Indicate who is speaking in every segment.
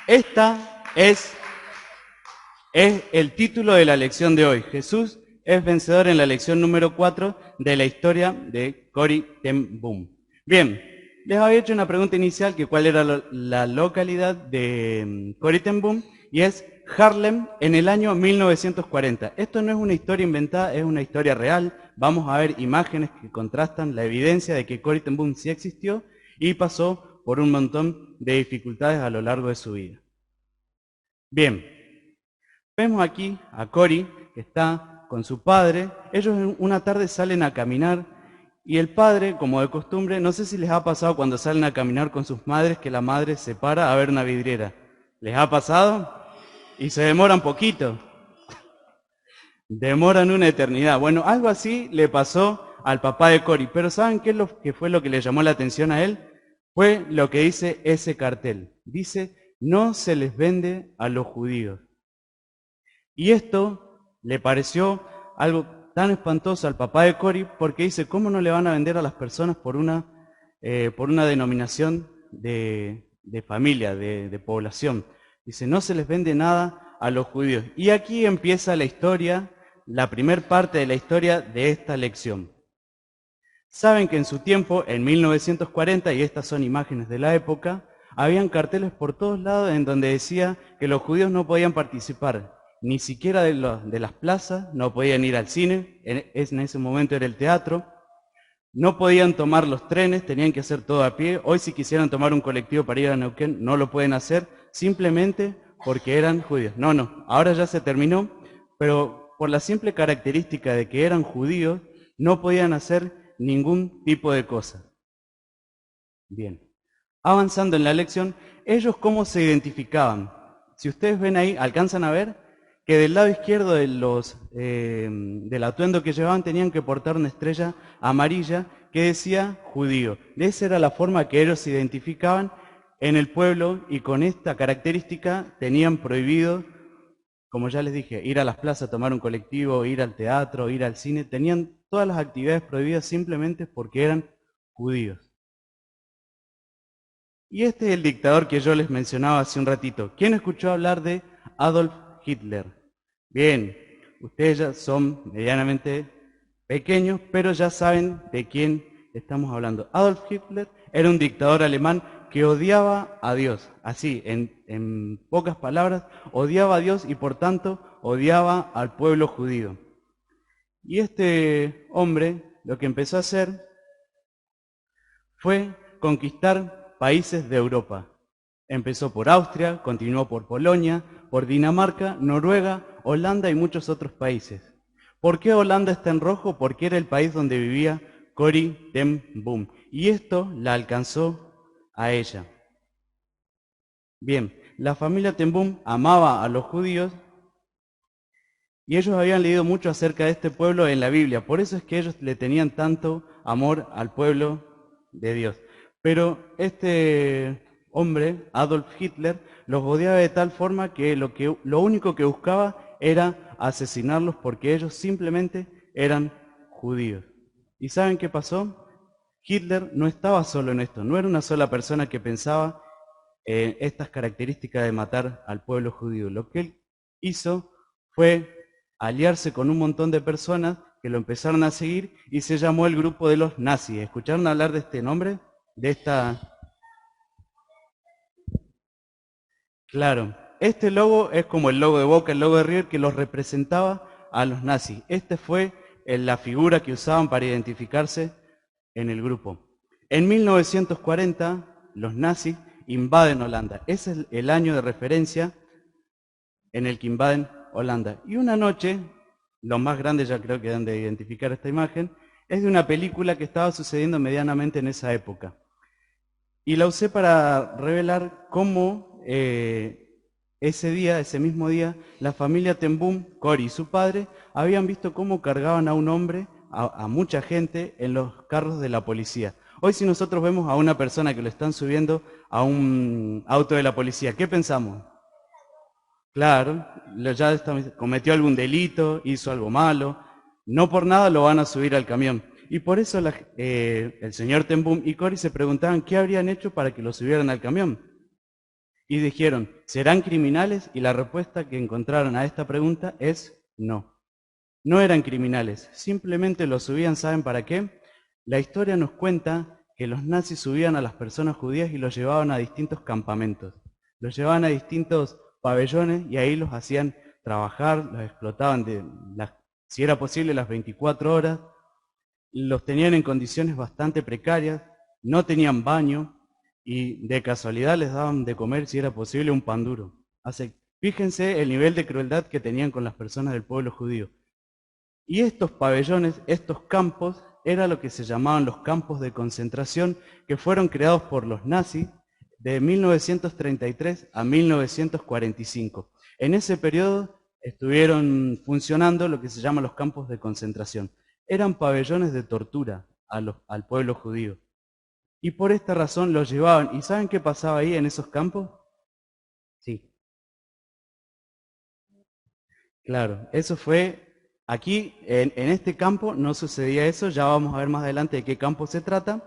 Speaker 1: Esta es el título de la lección de hoy. Jesús es vencedor en la lección número 4 de la historia de Corrie ten Boom. Bien, les había hecho una pregunta inicial, que cuál era la localidad de Corrie ten Boom, y es Haarlem en el año 1940. Esto no es una historia inventada, es una historia real. Vamos a ver imágenes que contrastan la evidencia de que Corrie ten Boom sí existió y pasó por un montón de dificultades a lo largo de su vida. Bien, vemos aquí a Corrie, que está con su padre. Ellos una tarde salen a caminar y el padre, como de costumbre, no sé si les ha pasado cuando salen a caminar con sus madres, que la madre se para a ver una vidriera. ¿Les ha pasado? Y se demoran poquito. Demoran una eternidad. Bueno, algo así le pasó al papá de Corrie. Pero ¿saben qué es lo que fue lo que le llamó la atención a él? Fue lo que dice ese cartel. Dice, no se les vende a los judíos. Y esto le pareció algo tan espantoso al papá de Corrie, porque dice, ¿cómo no le van a vender a las personas por una denominación de familia, de población? Dice, no se les vende nada a los judíos. Y aquí empieza la historia, la primer parte de la historia de esta lección. Saben que en su tiempo, en 1940, y estas son imágenes de la época, habían carteles por todos lados en donde decía que los judíos no podían participar ni siquiera de las plazas, no podían ir al cine, en ese momento era el teatro, no podían tomar los trenes, tenían que hacer todo a pie. Hoy si quisieran tomar un colectivo para ir a Neuquén, no lo pueden hacer, simplemente porque eran judíos. No, ahora ya se terminó, pero por la simple característica de que eran judíos, no podían hacer ningún tipo de cosa. Bien, avanzando en la lección, ellos cómo se identificaban. Si ustedes ven ahí, alcanzan a ver que del lado izquierdo del atuendo que llevaban tenían que portar una estrella amarilla que decía judío. Esa era la forma que ellos se identificaban en el pueblo, y con esta característica tenían prohibido, como ya les dije, ir a las plazas, tomar un colectivo, ir al teatro, ir al cine. Tenían todas las actividades prohibidas simplemente porque eran judíos. Y este es el dictador que yo les mencionaba hace un ratito. ¿Quién escuchó hablar de Adolf Hitler? Bien, ustedes ya son medianamente pequeños, pero ya saben de quién estamos hablando. Adolf Hitler era un dictador alemán que odiaba a Dios. Así, en pocas palabras, odiaba a Dios y por tanto odiaba al pueblo judío. Y este hombre lo que empezó a hacer fue conquistar países de Europa. Empezó por Austria, continuó por Polonia, por Dinamarca, Noruega, Holanda y muchos otros países. ¿Por qué Holanda está en rojo? Porque era el país donde vivía Corrie ten Boom. Y esto la alcanzó a ella. Bien, la familia ten Boom amaba a los judíos y ellos habían leído mucho acerca de este pueblo en la Biblia. Por eso es que ellos le tenían tanto amor al pueblo de Dios. Pero este hombre, Adolf Hitler, los odiaba de tal forma que lo único que buscaba era asesinarlos porque ellos simplemente eran judíos. ¿Y saben qué pasó? Hitler no estaba solo en esto, no era una sola persona que pensaba en estas características de matar al pueblo judío. Lo que él hizo fue aliarse con un montón de personas que lo empezaron a seguir y se llamó el grupo de los nazis. ¿Escucharon hablar de este nombre? De esta... Claro, este logo es como el logo de Boca, el logo de River, que los representaba a los nazis. Este fue la figura que usaban para identificarse en el grupo. En 1940, los nazis invaden Holanda. Ese es el año de referencia en el que invaden Holanda. Y una noche, los más grandes ya creo que dan de identificar esta imagen, es de una película que estaba sucediendo medianamente en esa época. Y la usé para revelar cómo ese día, ese mismo día, la familia ten Boom, Corrie y su padre, habían visto cómo cargaban a un hombre, a mucha gente, en los carros de la policía. Hoy si nosotros vemos a una persona que lo están subiendo a un auto de la policía, ¿qué pensamos? Claro, ya cometió algún delito, hizo algo malo, no por nada lo van a subir al camión. Y por eso el señor ten Boom y Corrie se preguntaban qué habrían hecho para que lo subieran al camión. Y dijeron, ¿serán criminales? Y la respuesta que encontraron a esta pregunta es no. No eran criminales, simplemente los subían, ¿saben para qué? La historia nos cuenta que los nazis subían a las personas judías y los llevaban a distintos campamentos. Los llevaban a distintos pabellones y ahí los hacían trabajar, los explotaban si era posible, las 24 horas. Los tenían en condiciones bastante precarias, no tenían baño y de casualidad les daban de comer, si era posible, un pan duro. Fíjense el nivel de crueldad que tenían con las personas del pueblo judío. Y estos pabellones, estos campos, era lo que se llamaban los campos de concentración que fueron creados por los nazis de 1933 a 1945. En ese periodo estuvieron funcionando lo que se llaman los campos de concentración. Eran pabellones de tortura al pueblo judío. Y por esta razón los llevaban. ¿Y saben qué pasaba ahí en esos campos? Sí, claro, eso fue. Aquí, en este campo, no sucedía eso, ya vamos a ver más adelante de qué campo se trata,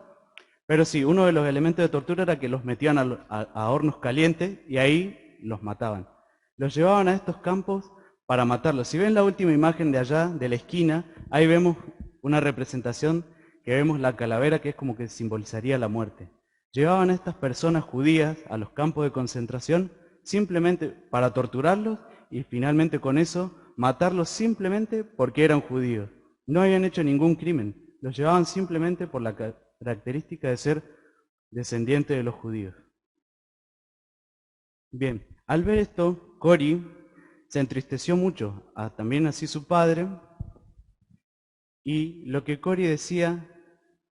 Speaker 1: pero sí, uno de los elementos de tortura era que los metían a hornos calientes y ahí los mataban. Los llevaban a estos campos para matarlos. Si ven la última imagen de allá, de la esquina, ahí vemos una representación que vemos la calavera que es como que simbolizaría la muerte. Llevaban a estas personas judías a los campos de concentración simplemente para torturarlos y finalmente con eso matarlos simplemente porque eran judíos. No habían hecho ningún crimen, los llevaban simplemente por la característica de ser descendientes de los judíos. Bien, al ver esto, Cori se entristeció mucho, también así su padre, y lo que Cori decía,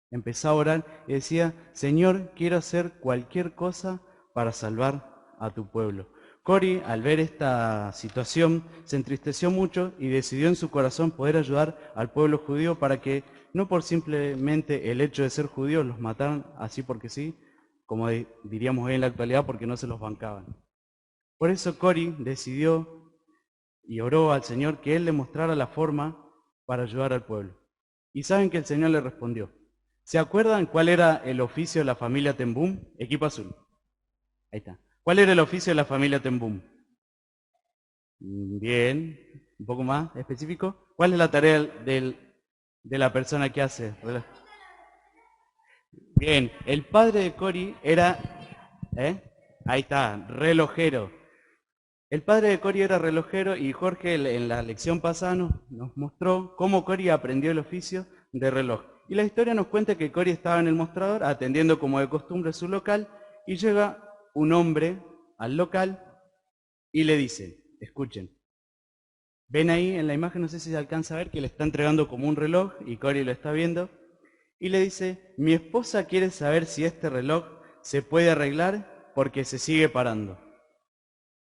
Speaker 1: empezó a orar y decía, Señor, quiero hacer cualquier cosa para salvar a tu pueblo. Cori, al ver esta situación, se entristeció mucho y decidió en su corazón poder ayudar al pueblo judío para que no por simplemente el hecho de ser judíos los mataran así porque sí, como diríamos hoy en la actualidad, porque no se los bancaban. Por eso Cori decidió y oró al Señor que Él le mostrara la forma para ayudar al pueblo. Y saben que el Señor le respondió. ¿Se acuerdan cuál era el oficio de la familia Tembum? Equipo azul. Ahí está. ¿Cuál era el oficio de la familia Tembum? Bien, un poco más específico. ¿Cuál es la tarea de la persona que hace? Bien, el padre de Cori era, ¿eh? Ahí está, relojero. El padre de Cori era relojero y Jorge en la lección pasada nos mostró cómo Cori aprendió el oficio de reloj. Y la historia nos cuenta que Cori estaba en el mostrador atendiendo como de costumbre su local y llega un hombre al local y le dice, escuchen, ven ahí en la imagen, no sé si se alcanza a ver, que le está entregando como un reloj y Cori lo está viendo y le dice, mi esposa quiere saber si este reloj se puede arreglar porque se sigue parando.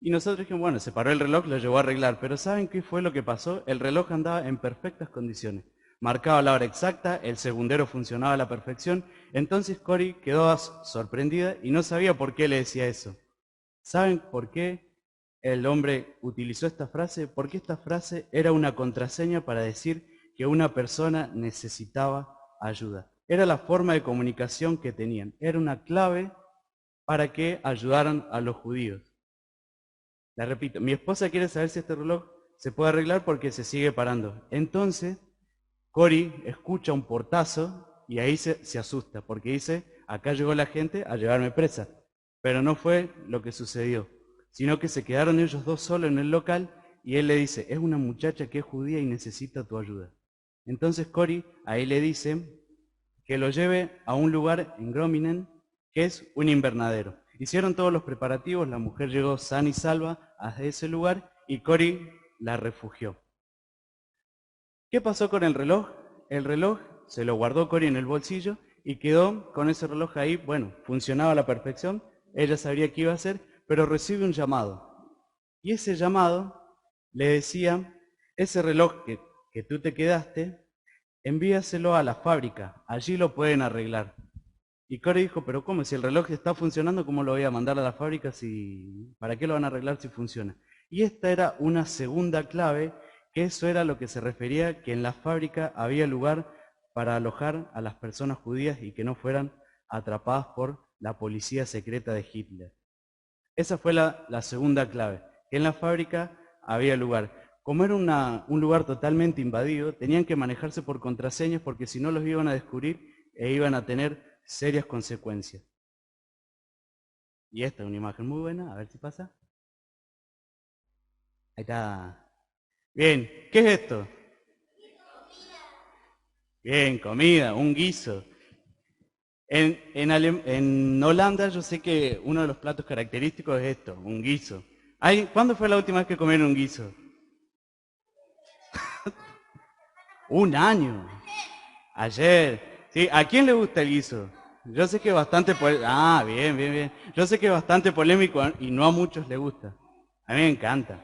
Speaker 1: Y nosotros dijimos, bueno, se paró el reloj, lo llevó a arreglar, pero ¿saben qué fue lo que pasó? El reloj andaba en perfectas condiciones. Marcaba la hora exacta, el segundero funcionaba a la perfección, entonces Cori quedó sorprendida y no sabía por qué le decía eso. ¿Saben por qué el hombre utilizó esta frase? Porque esta frase era una contraseña para decir que una persona necesitaba ayuda. Era la forma de comunicación que tenían, era una clave para que ayudaran a los judíos. La repito, mi esposa quiere saber si este reloj se puede arreglar porque se sigue parando. Entonces, Cori escucha un portazo y ahí se asusta porque dice, acá llegó la gente a llevarme presa. Pero no fue lo que sucedió, sino que se quedaron ellos dos solos en el local y él le dice, es una muchacha que es judía y necesita tu ayuda. Entonces Cori ahí le dice que lo lleve a un lugar en Grominen, que es un invernadero. Hicieron todos los preparativos, la mujer llegó sana y salva a ese lugar y Cori la refugió. ¿Qué pasó con el reloj? El reloj se lo guardó Cori en el bolsillo y quedó con ese reloj ahí, bueno, funcionaba a la perfección, ella sabría qué iba a hacer, pero recibe un llamado. Y ese llamado le decía, ese reloj que tú te quedaste, envíaselo a la fábrica, allí lo pueden arreglar. Y Corey dijo, pero ¿cómo? Si el reloj está funcionando, ¿cómo lo voy a mandar a la fábrica para qué lo van a arreglar si funciona? Y esta era una segunda clave, que eso era lo que se refería que en la fábrica había lugar para alojar a las personas judías y que no fueran atrapadas por la policía secreta de Hitler. Esa fue la segunda clave, que en la fábrica había lugar. Como era un lugar totalmente invadido, tenían que manejarse por contraseñas porque si no los iban a descubrir e iban a tener serias consecuencias. Y esta es una imagen muy buena, a ver si pasa. Ahí está. Bien, ¿qué es esto? Bien, comida, un guiso. En Holanda yo sé que uno de los platos característicos es esto, un guiso. ¿Cuándo fue la última vez que comieron un guiso? Un año. Ayer. Sí, ¿a quién le gusta el guiso? Yo sé que es bastante bien, bien, bien. Yo sé que es bastante polémico y no a muchos le gusta. A mí me encanta.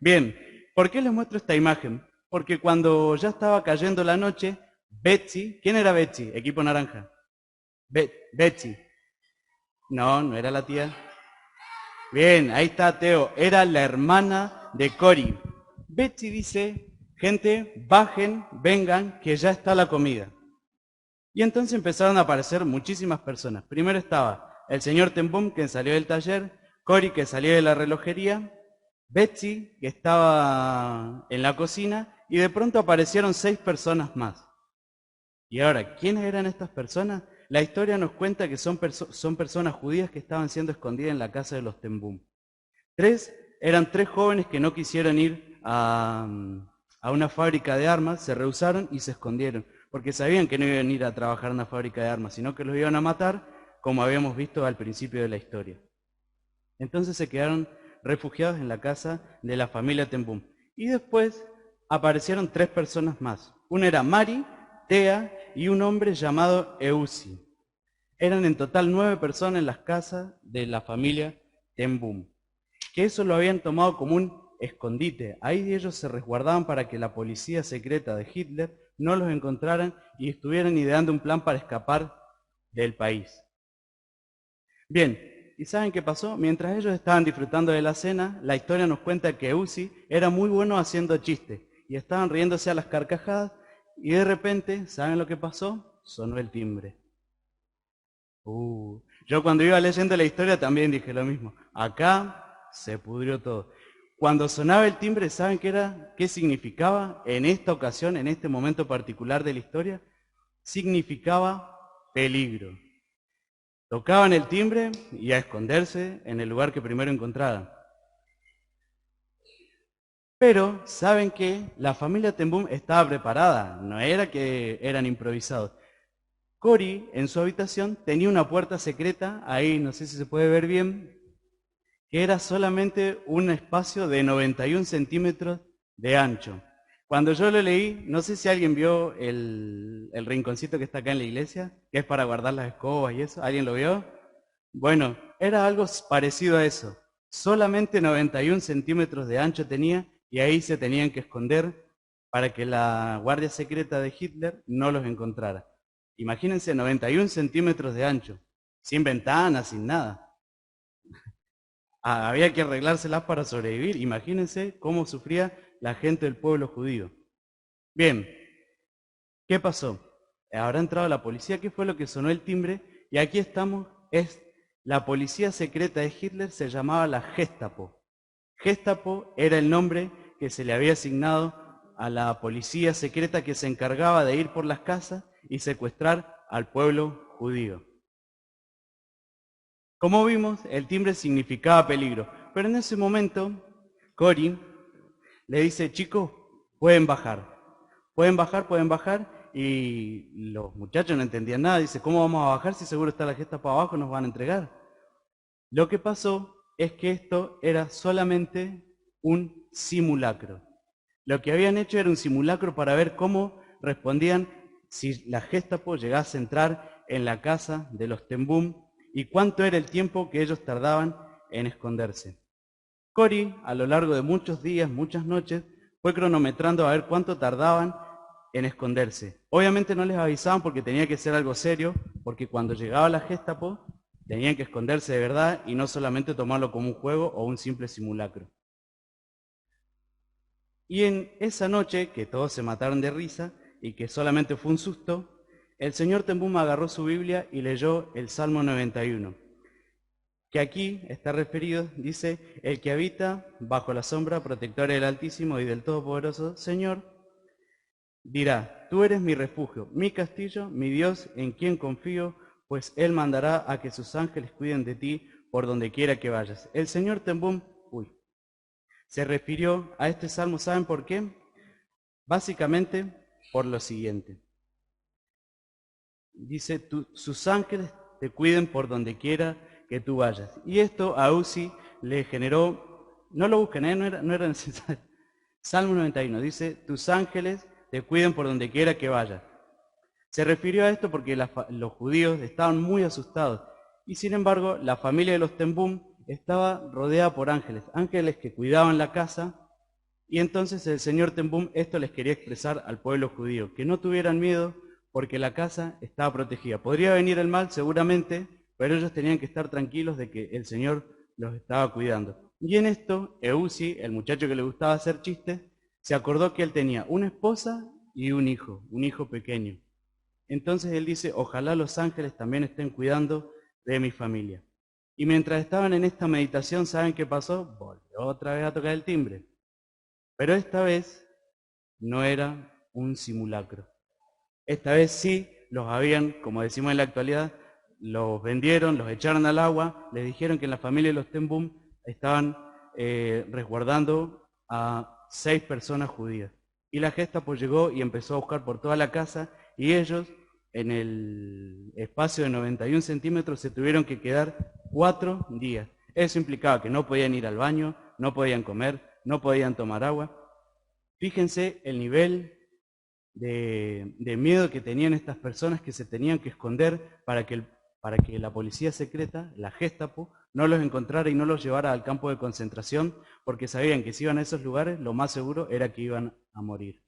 Speaker 1: Bien, ¿por qué les muestro esta imagen? Porque cuando ya estaba cayendo la noche, Betsy, ¿quién era Betsy? Equipo naranja. Betsy. No, no era la tía. Bien, ahí está Teo. Era la hermana de Cory. Betsy dice, gente, bajen, vengan, que ya está la comida. Y entonces empezaron a aparecer muchísimas personas. Primero estaba el señor Tenboom, que salió del taller, Cory, que salió de la relojería, Betsy, que estaba en la cocina, y de pronto aparecieron 6 personas más. Y ahora, ¿quiénes eran estas personas? La historia nos cuenta que son personas judías que estaban siendo escondidas en la casa de los Tenboom. Eran 3 jóvenes que no quisieron ir a una fábrica de armas, se rehusaron y se escondieron, porque sabían que no iban a ir a trabajar en una fábrica de armas, sino que los iban a matar, como habíamos visto al principio de la historia. Entonces se quedaron refugiados en la casa de la familia Tenboom. Y después aparecieron 3 personas más. Una era Mari, Tea y un hombre llamado Eusi. Eran en total 9 personas en las casas de la familia Tenboom. Que eso lo habían tomado como un escondite. Ahí ellos se resguardaban para que la policía secreta de Hitler no los encontraran y estuvieran ideando un plan para escapar del país. Bien, ¿y saben qué pasó? Mientras ellos estaban disfrutando de la cena, la historia nos cuenta que Uzi era muy bueno haciendo chistes y estaban riéndose a las carcajadas y de repente, ¿saben lo que pasó? Sonó el timbre. Yo cuando iba leyendo la historia también dije lo mismo. Acá se pudrió todo. Cuando sonaba el timbre, ¿saben qué significaba en esta ocasión, en este momento particular de la historia? Significaba peligro. Tocaban el timbre y a esconderse en el lugar que primero encontraran. Pero, ¿saben qué? La familia Tenboom estaba preparada, no era que eran improvisados. Cory, en su habitación, tenía una puerta secreta, ahí no sé si se puede ver bien, que era solamente un espacio de 91 centímetros de ancho. Cuando yo lo leí, no sé si alguien vio el rinconcito que está acá en la iglesia, que es para guardar las escobas y eso, ¿alguien lo vio? Bueno, era algo parecido a eso. Solamente 91 centímetros de ancho tenía y ahí se tenían que esconder para que la guardia secreta de Hitler no los encontrara. Imagínense 91 centímetros de ancho, sin ventanas, sin nada. Había que arreglárselas para sobrevivir. Imagínense cómo sufría la gente del pueblo judío. Bien, ¿qué pasó? Habrá entrado la policía, ¿qué fue lo que sonó el timbre? Y aquí estamos, es la policía secreta de Hitler, se llamaba la Gestapo. Gestapo era el nombre que se le había asignado a la policía secreta que se encargaba de ir por las casas y secuestrar al pueblo judío. Como vimos, el timbre significaba peligro, pero en ese momento, Cory le dice, chicos, pueden pueden bajar, y los muchachos no entendían nada, dice, ¿cómo vamos a bajar si seguro está la Gestapo abajo, nos van a entregar? Lo que pasó es que esto era solamente un simulacro. Lo que habían hecho era un simulacro para ver cómo respondían si la Gestapo llegase a entrar en la casa de los Tenboom y cuánto era el tiempo que ellos tardaban en esconderse. Cory, a lo largo de muchos días, muchas noches, fue cronometrando a ver cuánto tardaban en esconderse. Obviamente no les avisaban porque tenía que ser algo serio, porque cuando llegaba la Gestapo tenían que esconderse de verdad y no solamente tomarlo como un juego o un simple simulacro. Y en esa noche, que todos se mataron de risa y que solamente fue un susto, el señor Tenboom agarró su Biblia y leyó el Salmo 91. que aquí está referido, dice, el que habita bajo la sombra protectora del Altísimo y del Todopoderoso Señor, dirá, tú eres mi refugio, mi castillo, mi Dios, en quien confío, pues Él mandará a que sus ángeles cuiden de ti por donde quiera que vayas. El Señor Tembum, se refirió a este salmo, ¿saben por qué? Básicamente por lo siguiente. Dice, sus ángeles te cuiden por donde quiera que tú vayas. Y esto a Uzi le generó, no lo busquen, no era necesario. Salmo 91 dice, tus ángeles te cuiden por donde quiera que vayas. Se refirió a esto porque los judíos estaban muy asustados. Y sin embargo, la familia de los Tembum estaba rodeada por ángeles, ángeles que cuidaban la casa. Y entonces el señor Tembum esto les quería expresar al pueblo judío, que no tuvieran miedo porque la casa estaba protegida. Podría venir el mal seguramente, pero ellos tenían que estar tranquilos de que el Señor los estaba cuidando. Y en esto, Eusi, el muchacho que le gustaba hacer chistes, se acordó que él tenía una esposa y un hijo pequeño. Entonces él dice, ojalá los ángeles también estén cuidando de mi familia. Y mientras estaban en esta meditación, ¿saben qué pasó? Volvió otra vez a tocar el timbre. Pero esta vez no era un simulacro. Esta vez sí los habían, como decimos en la actualidad, los vendieron, los echaron al agua, les dijeron que en la familia de los Tembum estaban resguardando a 6 personas judías. Y la Gestapo llegó y empezó a buscar por toda la casa y ellos, en el espacio de 91 centímetros, se tuvieron que quedar 4 días. Eso implicaba que no podían ir al baño, no podían comer, no podían tomar agua. Fíjense el nivel de miedo que tenían estas personas que se tenían que esconder para que la policía secreta, la Gestapo, no los encontrara y no los llevara al campo de concentración, porque sabían que si iban a esos lugares, lo más seguro era que iban a morir.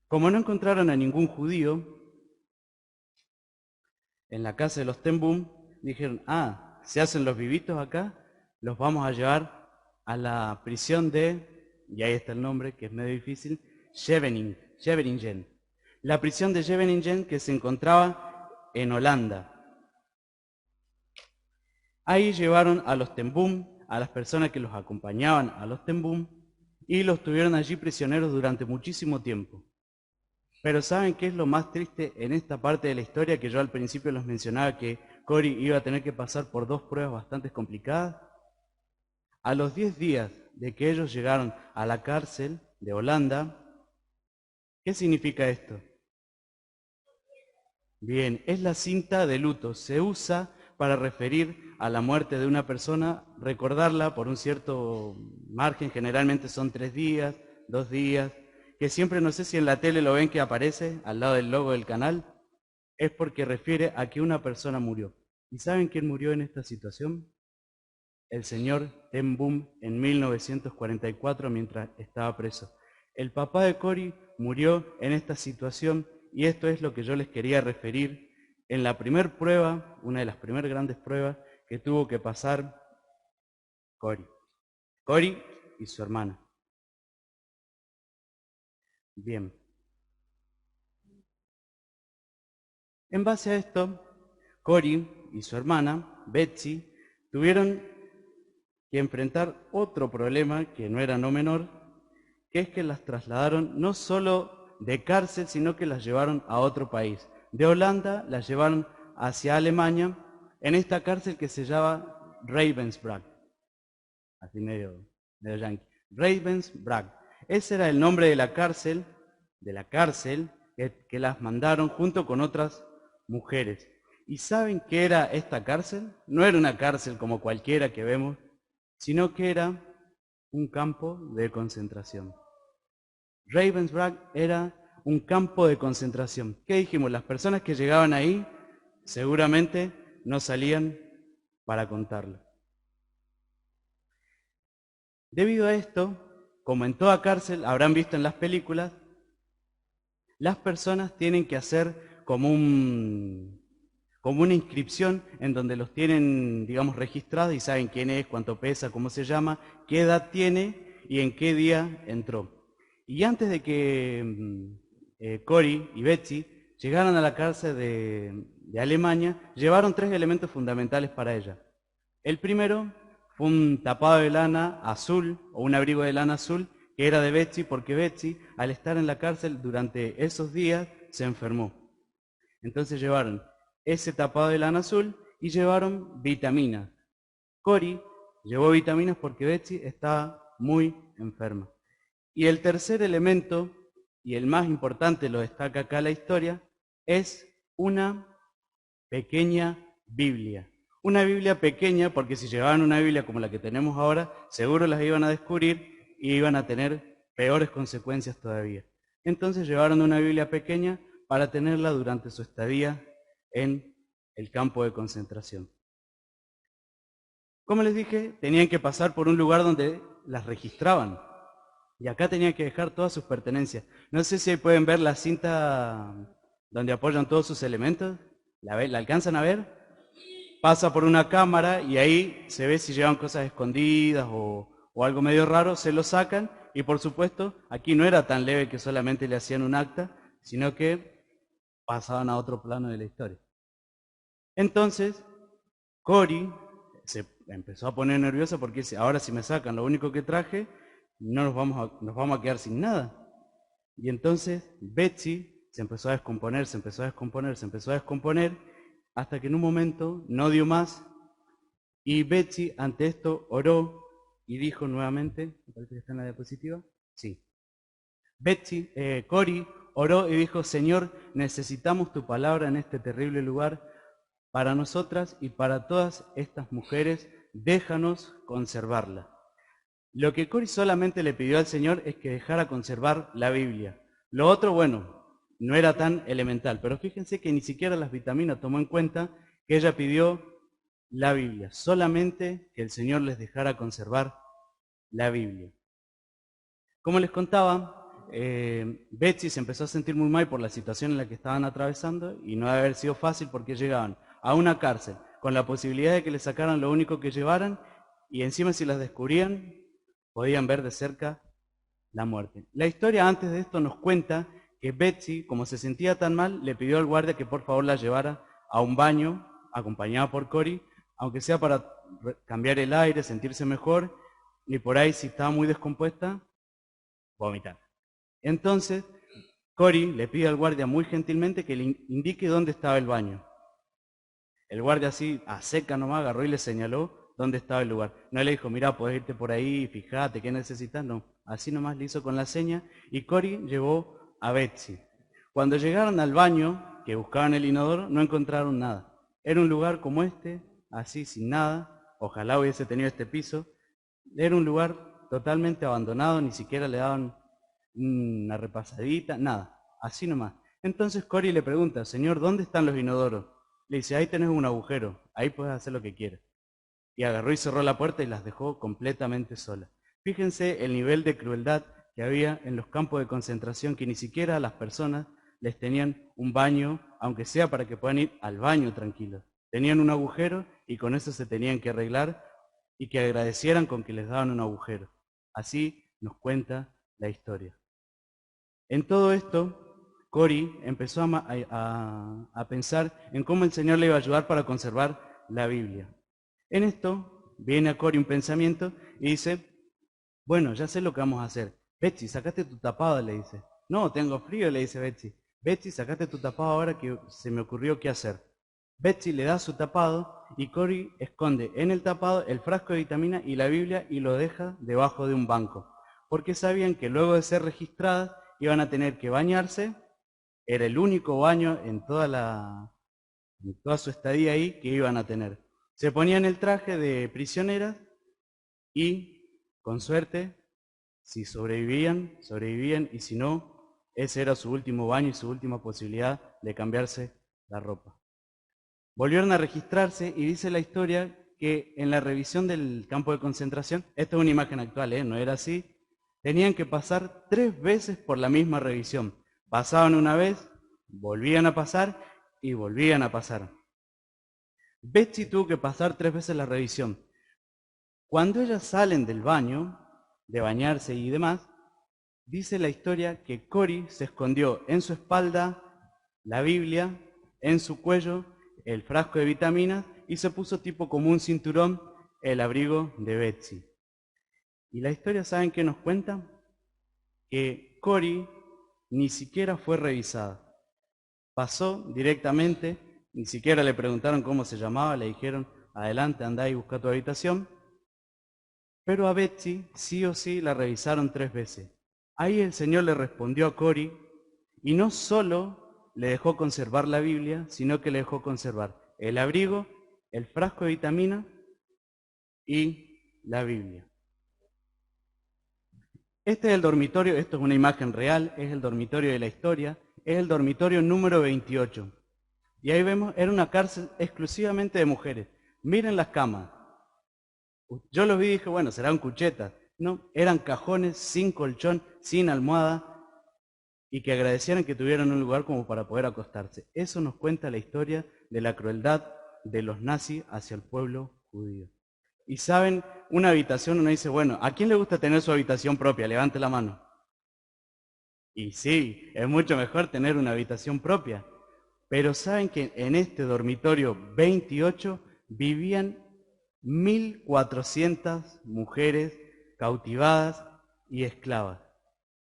Speaker 1: Como no encontraron a ningún judío en la casa de los Tembum, dijeron, se hacen los vivitos acá, los vamos a llevar a la prisión de, y ahí está el nombre, que es medio difícil, Scheveningen. La prisión de Scheveningen que se encontraba en Holanda. Ahí llevaron a los Tembum, a las personas que los acompañaban a los Tembum, y los tuvieron allí prisioneros durante muchísimo tiempo. Pero ¿saben qué es lo más triste en esta parte de la historia? Que yo al principio les mencionaba que Cory iba a tener que pasar por 2 pruebas bastante complicadas. A los 10 días de que ellos llegaron a la cárcel de Holanda, ¿qué significa esto? Bien, es la cinta de luto. Se usa para referir a la muerte de una persona, recordarla por un cierto margen, generalmente son 3 días, 2 días, que siempre, no sé si en la tele lo ven que aparece al lado del logo del canal, es porque refiere a que una persona murió. ¿Y saben quién murió en esta situación? El señor Tembum en 1944 mientras estaba preso. El papá de Cory murió en esta situación y esto es lo que yo les quería referir en la primer prueba, una de las primeras grandes pruebas que tuvo que pasar Cory. Cory y su hermana. Bien. En base a esto, Cory y su hermana, Betsy, tuvieron que enfrentar otro problema que no era no menor, que es que las trasladaron no solo de cárcel, sino que las llevaron a otro país. De Holanda las llevaron hacia Alemania, en esta cárcel que se llama Ravensbrück. Así medio yankee. Ravensbrück. Ese era el nombre de la cárcel que las mandaron junto con otras mujeres. ¿Y saben qué era esta cárcel? No era una cárcel como cualquiera que vemos, sino que era un campo de concentración. Ravensbrück era un campo de concentración. ¿Qué dijimos? Las personas que llegaban ahí seguramente no salían para contarlo. Debido a esto, como en toda cárcel, habrán visto en las películas, las personas tienen que hacer como una inscripción en donde los tienen, digamos, registrados y saben quién es, cuánto pesa, cómo se llama, qué edad tiene y en qué día entró. Y antes de que Cory y Betsy llegaron a la cárcel de Alemania, llevaron 3 elementos fundamentales para ella. El primero fue un tapado de lana azul, o un abrigo de lana azul, que era de Betsy, porque Betsy, al estar en la cárcel durante esos días, se enfermó. Entonces llevaron ese tapado de lana azul y llevaron vitaminas. Cory llevó vitaminas porque Betsy estaba muy enferma. Y el tercer elemento, y el más importante, lo destaca acá la historia, es una pequeña Biblia. Una Biblia pequeña, porque si llevaban una Biblia como la que tenemos ahora, seguro las iban a descubrir y iban a tener peores consecuencias todavía. Entonces llevaron una Biblia pequeña para tenerla durante su estadía en el campo de concentración. Como les dije, tenían que pasar por un lugar donde las registraban. Y acá tenían que dejar todas sus pertenencias. No sé si ahí pueden ver la cinta donde apoyan todos sus elementos. ¿La alcanzan a ver? Pasa por una cámara y ahí se ve si llevan cosas escondidas o algo medio raro, se lo sacan y por supuesto aquí no era tan leve que solamente le hacían un acta, sino que pasaban a otro plano de la historia. Entonces, Cory se empezó a poner nerviosa porque dice, ahora si me sacan lo único que traje, nos vamos a quedar sin nada. Y entonces Betsy se empezó a descomponer, se empezó a descomponer, se empezó a descomponer, hasta que en un momento no dio más, y Betsy ante esto oró y dijo nuevamente, me parece que está en la diapositiva, sí. Cory oró y dijo, Señor, necesitamos tu palabra en este terrible lugar, para nosotras y para todas estas mujeres, déjanos conservarla. Lo que Cory solamente le pidió al Señor es que dejara conservar la Biblia. Lo otro, bueno, no era tan elemental, pero fíjense que ni siquiera las vitaminas tomó en cuenta que ella pidió la Biblia, solamente que el Señor les dejara conservar la Biblia. Como les contaba, Betsy se empezó a sentir muy mal por la situación en la que estaban atravesando y no debe haber sido fácil porque llegaban a una cárcel con la posibilidad de que le sacaran lo único que llevaran y encima si las descubrían podían ver de cerca la muerte. La historia antes de esto nos cuenta que Betsy, como se sentía tan mal, le pidió al guardia que por favor la llevara a un baño, acompañada por Cory, aunque sea para cambiar el aire, sentirse mejor, y por ahí si estaba muy descompuesta, vomitar. Entonces, Cory le pide al guardia muy gentilmente que le indique dónde estaba el baño. El guardia así, a seca nomás, agarró y le señaló dónde estaba el lugar. No le dijo, mira, podés irte por ahí, fíjate, ¿qué necesitas? No, así nomás le hizo con la seña y Cory llevó a Betsy. Cuando llegaron al baño, que buscaban el inodoro, no encontraron nada. Era un lugar como este, así, sin nada. Ojalá hubiese tenido este piso. Era un lugar totalmente abandonado, ni siquiera le daban una repasadita, nada, así nomás. Entonces Cory le pregunta, Señor, ¿dónde están los inodoros? Le dice, ahí tenés un agujero, ahí puedes hacer lo que quieras. Y agarró y cerró la puerta y las dejó completamente solas. Fíjense el nivel de crueldad que había en los campos de concentración, que ni siquiera a las personas les tenían un baño, aunque sea para que puedan ir al baño tranquilos. Tenían un agujero y con eso se tenían que arreglar y que agradecieran con que les daban un agujero. Así nos cuenta la historia. En todo esto, Cory empezó a pensar en cómo el Señor le iba a ayudar para conservar la Biblia. En esto viene a Cory un pensamiento y dice, bueno, ya sé lo que vamos a hacer. Betsy, sacate tu tapado, le dice. No, tengo frío, le dice Betsy. Betsy, sacate tu tapado ahora que se me ocurrió qué hacer. Betsy le da su tapado y Cory esconde en el tapado el frasco de vitamina y la Biblia y lo deja debajo de un banco. Porque sabían que luego de ser registradas iban a tener que bañarse. Era el único baño en toda su estadía ahí que iban a tener. Se ponían el traje de prisioneras y, con suerte, si sobrevivían, sobrevivían, y si no, ese era su último baño y su última posibilidad de cambiarse la ropa. Volvieron a registrarse y dice la historia que en la revisión del campo de concentración, esta es una imagen actual, no era así, tenían que pasar 3 veces por la misma revisión. Pasaban una vez, volvían a pasar y volvían a pasar. Betsy tuvo que pasar 3 veces la revisión. Cuando ellas salen del baño, de bañarse y demás, dice la historia que Cory se escondió en su espalda la Biblia en su cuello, el frasco de vitaminas, y se puso tipo como un cinturón el abrigo de Betsy. Y la historia, ¿saben qué nos cuenta? Que Cori ni siquiera fue revisada. Pasó directamente, ni siquiera le preguntaron cómo se llamaba, le dijeron, adelante, andá y busca tu habitación. Pero a Betsy sí o sí la revisaron 3 veces. Ahí el Señor le respondió a Cori, y no solo le dejó conservar la Biblia, sino que le dejó conservar el abrigo, el frasco de vitamina y la Biblia. Este es el dormitorio, esto es una imagen real, es el dormitorio de la historia, es el dormitorio número 28. Y ahí vemos, era una cárcel exclusivamente de mujeres. Miren las camas. Yo los vi y dije, bueno, serán cuchetas. No, eran cajones sin colchón, sin almohada, y que agradecieran que tuvieran un lugar como para poder acostarse. Eso nos cuenta la historia de la crueldad de los nazis hacia el pueblo judío. Y saben, una habitación, uno dice, bueno, ¿a quién le gusta tener su habitación propia? Levante la mano. Y sí, es mucho mejor tener una habitación propia. Pero saben que en este dormitorio 28 vivían 1.400 mujeres cautivadas y esclavas.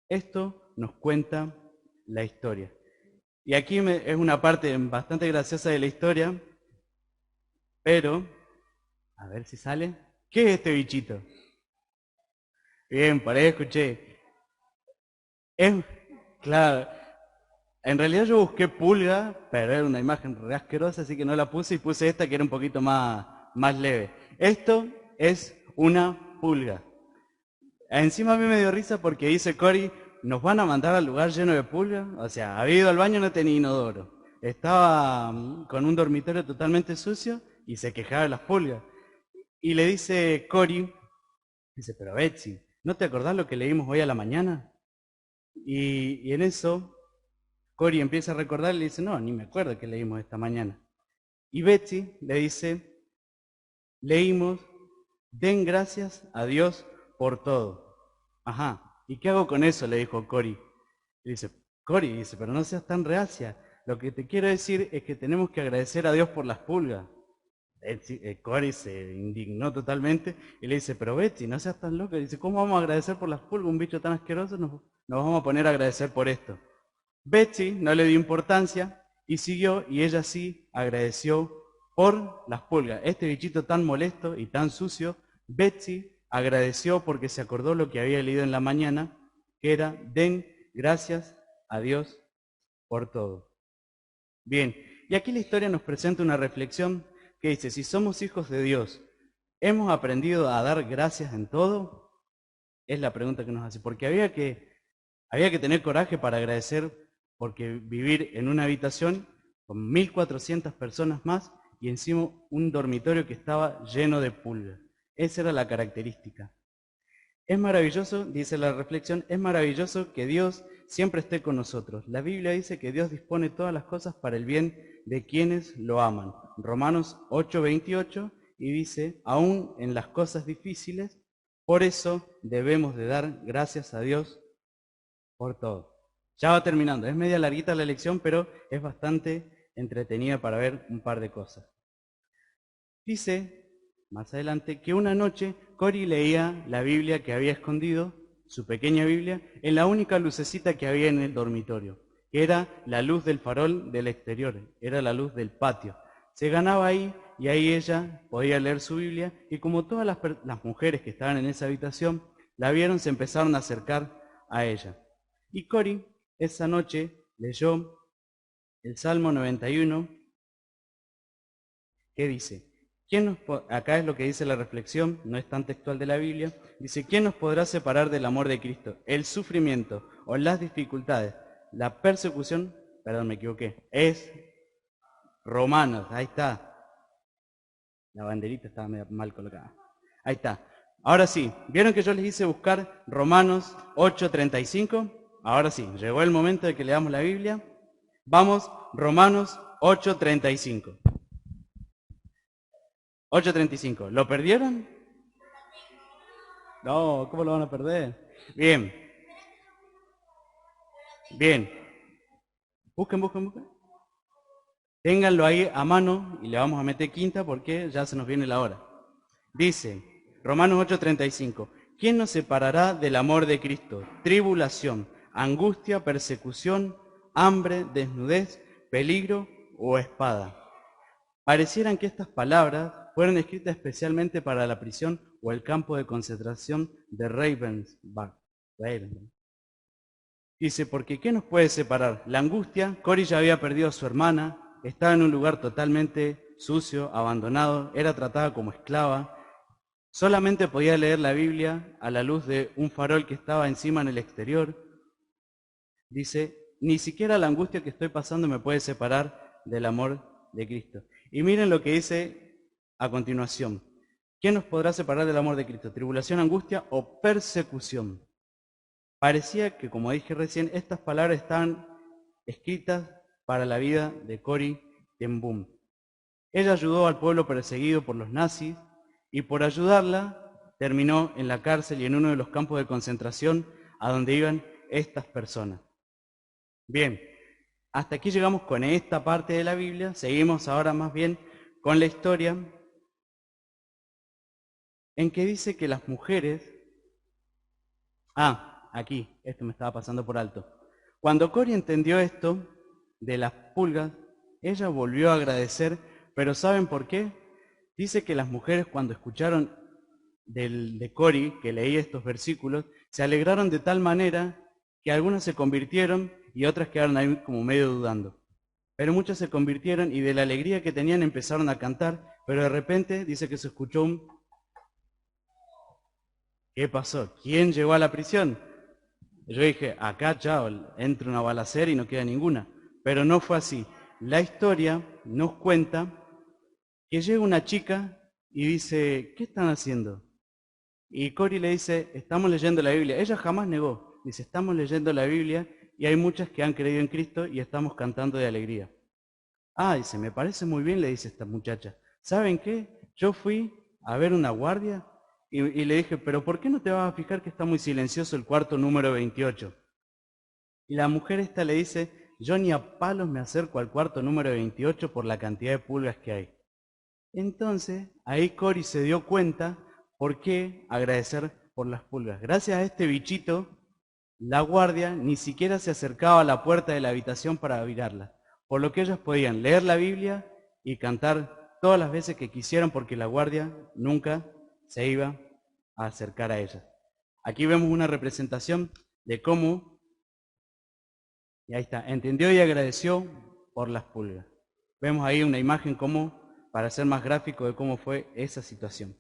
Speaker 1: Esto nos cuenta la historia. Y aquí es una parte bastante graciosa de la historia, pero, a ver si sale. ¿Qué es este bichito? Bien, por ahí escuché. Es, claro, en realidad yo busqué pulga, pero era una imagen re asquerosa, así que no la puse y puse esta que era un poquito más leve. Esto es una pulga. Encima a mí me dio risa porque dice Cory, ¿nos van a mandar al lugar lleno de pulgas? O sea, había ido al baño, no tenía inodoro. Estaba con un dormitorio totalmente sucio y se quejaba de las pulgas. Y le dice Cory, dice, pero Betsy, ¿no te acordás lo que leímos hoy a la mañana? Y en eso Cory empieza a recordar y le dice, no, ni me acuerdo que leímos esta mañana. Y Betsy le dice, leímos, den gracias a Dios por todo. Ajá, ¿y qué hago con eso? Le dijo Cory. Y dice, Cory, dice, pero no seas tan reacia. Lo que te quiero decir es que tenemos que agradecer a Dios por las pulgas. Cory se indignó totalmente y le dice, pero Betsy, no seas tan loca. Dice, ¿cómo vamos a agradecer por las pulgas? Un bicho tan asqueroso, nos vamos a poner a agradecer por esto. Betsy no le dio importancia y siguió, y ella sí agradeció por las pulgas. Este bichito tan molesto y tan sucio, Betsy agradeció porque se acordó lo que había leído en la mañana, que era, den gracias a Dios por todo. Bien, y aquí la historia nos presenta una reflexión que dice, si somos hijos de Dios, ¿hemos aprendido a dar gracias en todo? Es la pregunta que nos hace, porque había que tener coraje para agradecer, porque vivir en una habitación con 1.400 personas más y encima un dormitorio que estaba lleno de pulgas. Esa era la característica. Es maravilloso, dice la reflexión, es maravilloso que Dios siempre esté con nosotros. La Biblia dice que Dios dispone todas las cosas para el bien de quienes lo aman. Romanos 8:28, y dice, aún en las cosas difíciles, por eso debemos de dar gracias a Dios por todo. Ya va terminando, es media larguita la lección, pero es bastante entretenida para ver un par de cosas. Dice, más adelante, que una noche Cory leía la Biblia que había escondido, su pequeña Biblia, en la única lucecita que había en el dormitorio, que era la luz del farol del exterior, era la luz del patio. Se ganaba ahí y ahí ella podía leer su Biblia y como todas las mujeres que estaban en esa habitación la vieron, se empezaron a acercar a ella. Y Cory esa noche leyó el Salmo 91, que dice, acá es lo que dice la reflexión, no es tan textual de la Biblia, dice, ¿quién nos podrá separar del amor de Cristo? El sufrimiento o las dificultades, la persecución, perdón, me equivoqué, es Romanos, ahí está. La banderita estaba mal colocada. Ahí está. Ahora sí, ¿vieron que yo les hice buscar Romanos 8:35? Ahora sí, llegó el momento de que leamos la Biblia. Vamos, Romanos 8:35. 8:35. ¿Lo perdieron? No, ¿cómo lo van a perder? Bien, bien. Busquen. Ténganlo ahí a mano y le vamos a meter quinta porque ya se nos viene la hora. Dice, Romanos 8:35, ¿quién nos separará del amor de Cristo? Tribulación, angustia, persecución, hambre, desnudez, peligro o espada. Parecieran que estas palabras fueron escritas especialmente para la prisión o el campo de concentración de Ravensbrück. Dice, porque ¿qué nos puede separar? La angustia, Cori ya había perdido a su hermana, estaba en un lugar totalmente sucio, abandonado, era tratada como esclava, solamente podía leer la Biblia a la luz de un farol que estaba encima en el exterior. Dice, ni siquiera la angustia que estoy pasando me puede separar del amor de Cristo. Y miren lo que dice a continuación. ¿Qué nos podrá separar del amor de Cristo? ¿Tribulación, angustia o persecución? Parecía que, como dije recién, estas palabras están escritas para la vida de Cori ten Boom. Ella ayudó al pueblo perseguido por los nazis y por ayudarla terminó en la cárcel y en uno de los campos de concentración a donde iban estas personas. Bien, hasta aquí llegamos con esta parte de la Biblia. Seguimos ahora más bien con la historia en que dice que las mujeres... aquí, esto me estaba pasando por alto. Cuando Cori entendió esto de las pulgas, ella volvió a agradecer, pero ¿saben por qué? Dice que las mujeres cuando escucharon de Cori, que leía estos versículos, se alegraron de tal manera que algunas se convirtieron y otras quedaron ahí como medio dudando. Pero muchas se convirtieron y de la alegría que tenían empezaron a cantar, pero de repente dice que se escuchó un... ¿Qué pasó? ¿Quién llegó a la prisión? Yo dije, acá, chao, entra una balacera y no queda ninguna. Pero no fue así. La historia nos cuenta que llega una chica y dice, ¿qué están haciendo? Y Cori le dice, estamos leyendo la Biblia. Ella jamás negó. Dice, estamos leyendo la Biblia y hay muchas que han creído en Cristo y estamos cantando de alegría. Dice, me parece muy bien, le dice esta muchacha. ¿Saben qué? Yo fui a ver una guardia y le dije, pero ¿por qué no te vas a fijar que está muy silencioso el cuarto número 28? Y la mujer esta le dice, yo ni a palos me acerco al cuarto número 28 por la cantidad de pulgas que hay. Entonces, ahí Cori se dio cuenta por qué agradecer por las pulgas. Gracias a este bichito, la guardia ni siquiera se acercaba a la puerta de la habitación para mirarla, por lo que ellos podían leer la Biblia y cantar todas las veces que quisieran porque la guardia nunca se iba a acercar a ella. Aquí vemos una representación de cómo, y ahí está, entendió y agradeció por las pulgas. Vemos ahí una imagen como, para ser más gráfico de cómo fue esa situación.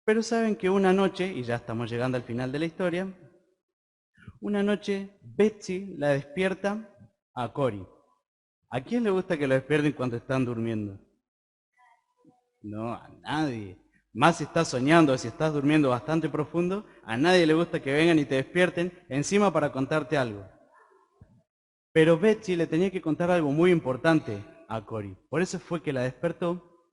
Speaker 1: Pero saben que una noche, y ya estamos llegando al final de la historia, una noche Betsy la despierta a Cori. ¿A quién le gusta que lo despierten cuando están durmiendo? No, a nadie. Más si estás soñando, si estás durmiendo bastante profundo, a nadie le gusta que vengan y te despierten encima para contarte algo. Pero Betsy le tenía que contar algo muy importante a Cori. Por eso fue que la despertó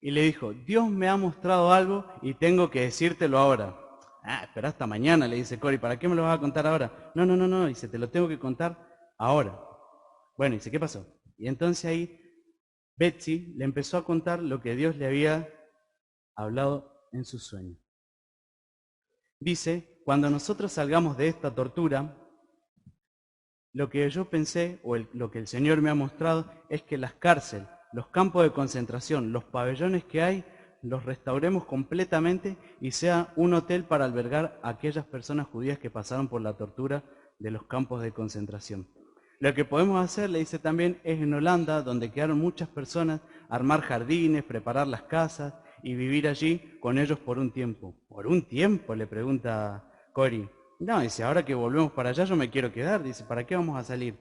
Speaker 1: y le dijo, Dios me ha mostrado algo y tengo que decírtelo ahora. Espera hasta mañana, le dice Cori, ¿para qué me lo vas a contar ahora? No, dice, te lo tengo que contar ahora. Bueno, dice, ¿qué pasó? Y entonces ahí Betsy le empezó a contar lo que Dios le había hablado en su sueño. Dice, cuando nosotros salgamos de esta tortura, lo que yo pensé, o lo que el Señor me ha mostrado, es que las cárceles, los campos de concentración, los pabellones que hay, los restauremos completamente y sea un hotel para albergar a aquellas personas judías que pasaron por la tortura de los campos de concentración. Lo que podemos hacer, le dice también, es en Holanda, donde quedaron muchas personas, armar jardines, preparar las casas y vivir allí con ellos por un tiempo. ¿Por un tiempo?, le pregunta Cori. No, dice, ahora que volvemos para allá yo me quiero quedar. Dice, ¿para qué vamos a salir?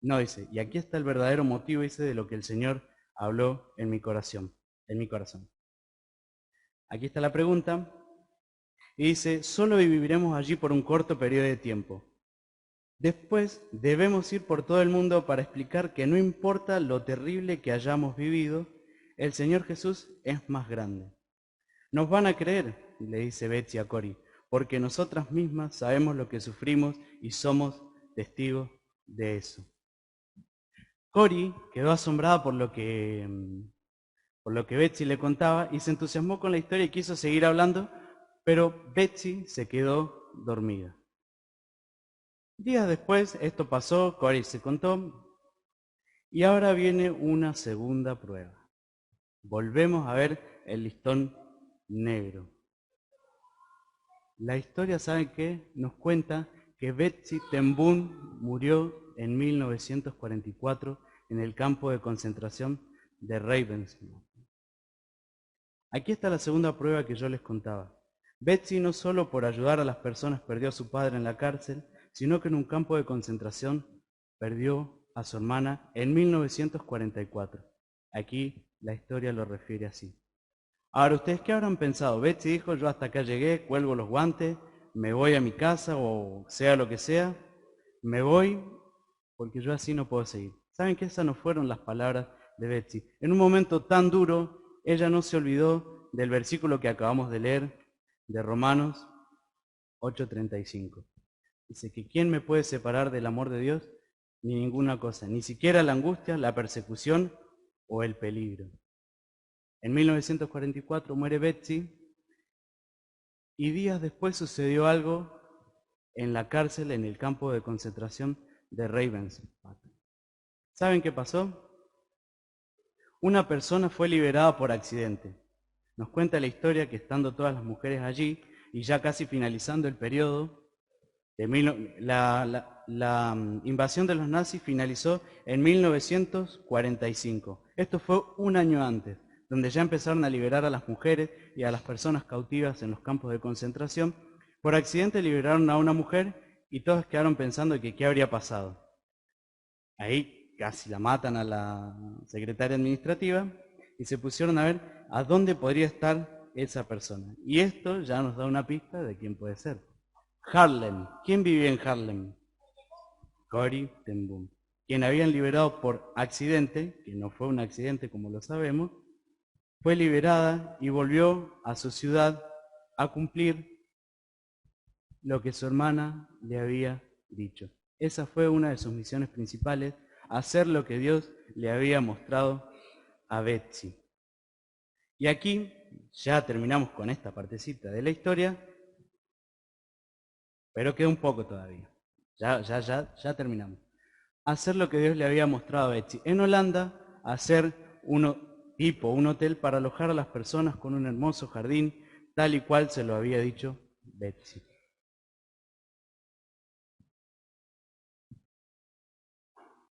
Speaker 1: No, dice, y aquí está el verdadero motivo, dice, de lo que el Señor habló en mi corazón. Aquí está la pregunta. Y dice, solo viviremos allí por un corto periodo de tiempo. Después debemos ir por todo el mundo para explicar que no importa lo terrible que hayamos vivido, el Señor Jesús es más grande. Nos van a creer, le dice Betsy a Cori, porque nosotras mismas sabemos lo que sufrimos y somos testigos de eso. Cori quedó asombrada por lo que Betsy le contaba y se entusiasmó con la historia y quiso seguir hablando, pero Betsy se quedó dormida. Días después esto pasó, Cori se contó, y ahora viene una segunda prueba. Volvemos a ver el listón negro. La historia, ¿saben qué? Nos cuenta que Betsy Tembun murió en 1944 en el campo de concentración de Ravensbrück. Aquí está la segunda prueba que yo les contaba. Betsy no solo por ayudar a las personas perdió a su padre en la cárcel, sino que en un campo de concentración perdió a su hermana en 1944. Aquí la historia lo refiere así. Ahora, ¿ustedes qué habrán pensado? Betsy dijo, yo hasta acá llegué, cuelgo los guantes, me voy a mi casa o sea lo que sea, me voy porque yo así no puedo seguir. ¿Saben que esas no fueron las palabras de Betsy? En un momento tan duro, ella no se olvidó del versículo que acabamos de leer de Romanos 8:35. Dice que ¿quién me puede separar del amor de Dios? Ni ninguna cosa, ni siquiera la angustia, la persecución o el peligro. En 1944 muere Betsy y días después sucedió algo en la cárcel, en el campo de concentración de Ravensbrück. ¿Saben qué pasó? Una persona fue liberada por accidente. Nos cuenta la historia que estando todas las mujeres allí y ya casi finalizando el periodo, la invasión de los nazis finalizó en 1945. Esto fue un año antes, donde ya empezaron a liberar a las mujeres y a las personas cautivas en los campos de concentración. Por accidente liberaron a una mujer y todos quedaron pensando que qué habría pasado. Ahí casi la matan a la secretaria administrativa y se pusieron a ver a dónde podría estar esa persona. Y esto ya nos da una pista de quién puede ser. Harlem. ¿Quién vivía en Harlem? Cori ten Boom, quien habían liberado por accidente, que no fue un accidente como lo sabemos, fue liberada y volvió a su ciudad a cumplir lo que su hermana le había dicho. Esa fue una de sus misiones principales, hacer lo que Dios le había mostrado a Betsy. Y aquí ya terminamos con esta partecita de la historia, pero queda un poco todavía. Ya terminamos. Hacer lo que Dios le había mostrado a Betsy. En Holanda, hacer un hotel para alojar a las personas con un hermoso jardín, tal y cual se lo había dicho Betsy.